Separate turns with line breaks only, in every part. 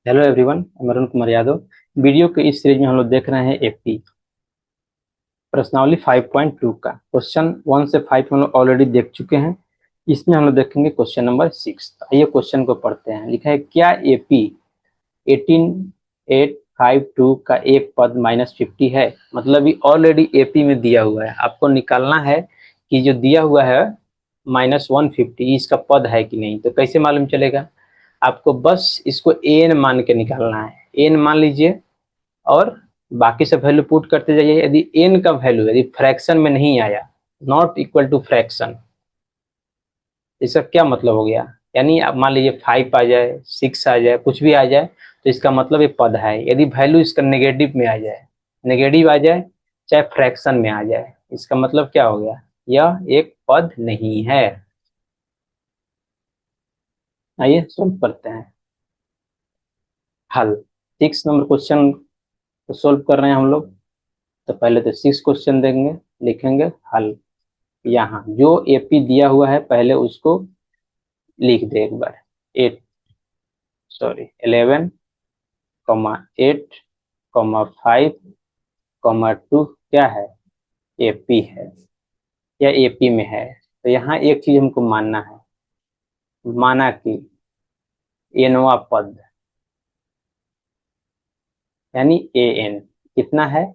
Hello everyone, मैं Arun Kumar Yadav. Video के इस सीरीज में हम लोग देख रहे हैं एपी प्रश्नावली 5.2 का क्वेश्चन 1 से 5 हम लोग ऑलरेडी देख चुके हैं। इसमें हम लोग देखेंगे क्वेश्चन नंबर 6। आइए क्वेश्चन को पढ़ते हैं। लिखा है, क्या एपी 18852 का एक पद -50 है। मतलब ये ऑलरेडी एपी में दिया हुआ है, आपको निकालना है कि जो दिया हुआ है -150 इसका पद है कि नहीं। तो कैसे मालूम चलेगा? आपको बस इसको एन मान के निकालना है। एन मान लीजिए और बाकी सब वैल्यू पुट करते जाइए। यदि एन का वैल्यू यदि फ्रैक्शन में नहीं आया, नॉट इक्वल टू फ्रैक्शन, इसका क्या मतलब हो गया? यानी आप मान लीजिए 5 आ जाए, 6 आ जाए, कुछ भी आ जाए, तो इसका मतलब ये पद है। यदि वैल्यू इसका नेगेटिव में आ जाए, नेगेटिव आ जाए, चाहे फ्रैक्शन में आ जाए, इसका मतलब क्या हो गया? यह एक पद नहीं है। आइए सोल्व करते हैं। हल 6 नंबर क्वेश्चन को सोल्व कर रहे हैं हम लोग। तो पहले तो 6 क्वेश्चन देंगे, लिखेंगे हल। यहाँ जो एपी दिया हुआ है पहले उसको लिख दे एक बार। 11,8,5,2 क्या है? एपी है या एपी में है। तो यहाँ एक चीज हमको मानना है, माना कि एनवा पद यानी ए एन कितना है?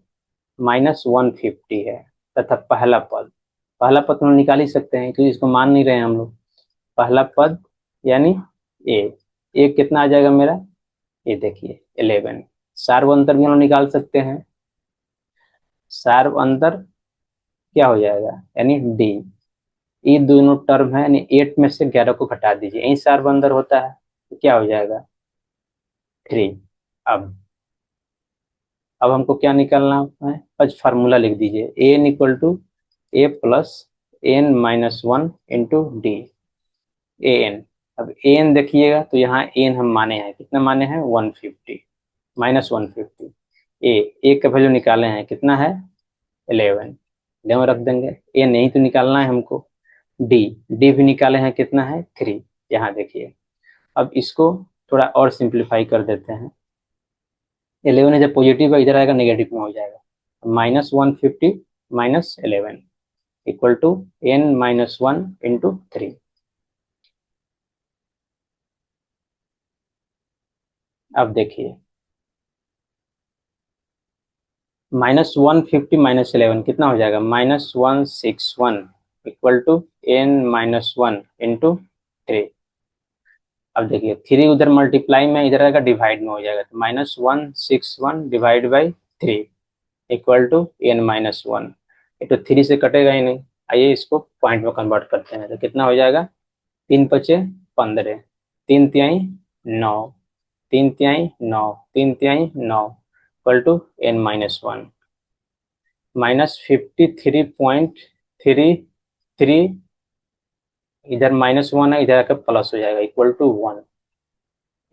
-150 है। तथा पहला पद हम निकाल ही सकते हैं क्योंकि इसको मान नहीं रहे हैं हम लोग। पहला पद यानी ए। ए कितना आ जाएगा मेरा? ये देखिए 11। सार्व अंतर भी हम लोग निकाल सकते हैं। सार्व अंतर क्या हो जाएगा? यानी डी। ये दोनों टर्म है, यानी 8 में से 11 को घटा दीजिए, यही सार्व अंतर होता है। तो क्या हो जाएगा? 3। अब हमको क्या निकालना है? बस फार्मूला लिख दीजिए, A N equal to A plus N minus one into D. A N, अब ए एन देखिएगा तो यहाँ एन हम माने हैं, कितना माने हैं? 150 -150। ए का वैल्यू निकाले हैं, कितना है? 11। 11 रख देंगे। ए नहीं तो निकालना है हमको। डी, डी भी निकाले हैं, कितना है? 3। यहाँ देखिए। अब इसको थोड़ा और सिंप्लीफाई कर देते हैं। 11 है, जब पॉजिटिव है इधर आएगा नेगेटिव में हो जाएगा। -150 -11 इक्वल टू n-1 इंटू 3। अब देखिए, -150 -11 कितना हो जाएगा? -161 इक्वल टू n-1 इंटू 3। अब देखिए 3 उधर मल्टीप्लाई में, इधर आएगा डिवाइड में हो जाएगा। तो -161 divide by 3 equal to n-1। ये तो 3 से कटेगा ही नहीं। आइए इसको पॉइंट में कन्वर्ट करते हैं। तो कितना हो जाएगा? 3 पचे 15, 3 तिहाई 9, 3 तिहाई 9, 3 तिहाई 9 इक्वल टू n-1। -53.33, इधर -1 है, इधर आकर प्लस हो जाएगा इक्वल टू 1।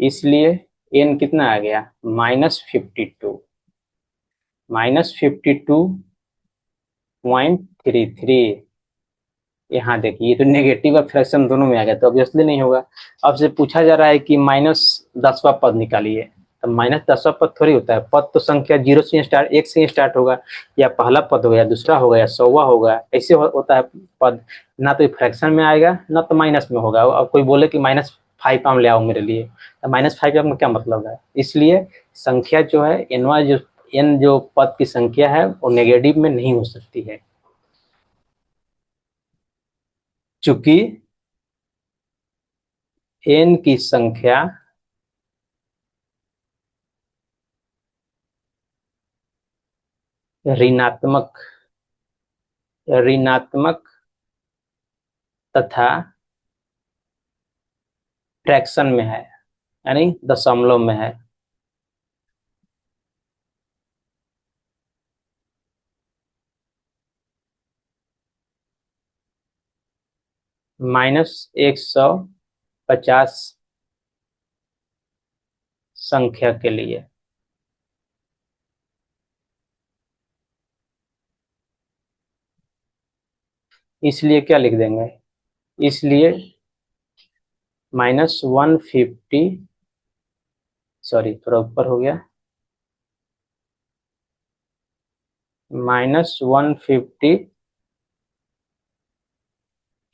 इसलिए n कितना आ गया? -52। -52.33। यहाँ देखिए, ये तो नेगेटिव और फ्रैक्शन दोनों में आ गया, तो ऑब्वियसली नहीं होगा। अब से पूछा जा रहा है कि -10वां पद निकालिए। तो -10वां पद थोड़ी होता है। पद तो संख्या 0 से स्टार्ट, 1 से स्टार्ट होगा। या पहला पद होगा, या दूसरा होगा, या 100वां होगा, ऐसे होता है पद। ना तो फ्रैक्शन में आएगा, ना तो माइनस में होगा। अब कोई बोले कि -5 आम ले आओ मेरे लिए, तो -5 का क्या मतलब है? इसलिए संख्या जो है एनवा, जो एन जो पद की संख्या है वो नेगेटिव में नहीं हो सकती है, चूंकि एन की संख्या ऋणात्मक ऋणात्मक तथा फ्रैक्शन में है, यानी दशमलव में है। -150 संख्या के लिए। इसलिए क्या लिख देंगे? इसलिए -150 सॉरी थोड़ा ऊपर हो गया, -150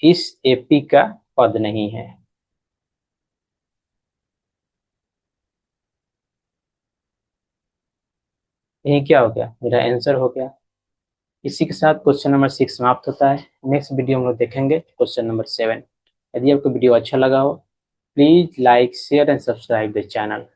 इस एपी का पद नहीं है। यही क्या हो गया, मेरा आंसर हो गया। इसी के साथ क्वेश्चन नंबर 6 समाप्त होता है। नेक्स्ट वीडियो में देखेंगे क्वेश्चन नंबर 7। यदि आपको वीडियो अच्छा लगा हो, please like share and subscribe the channel.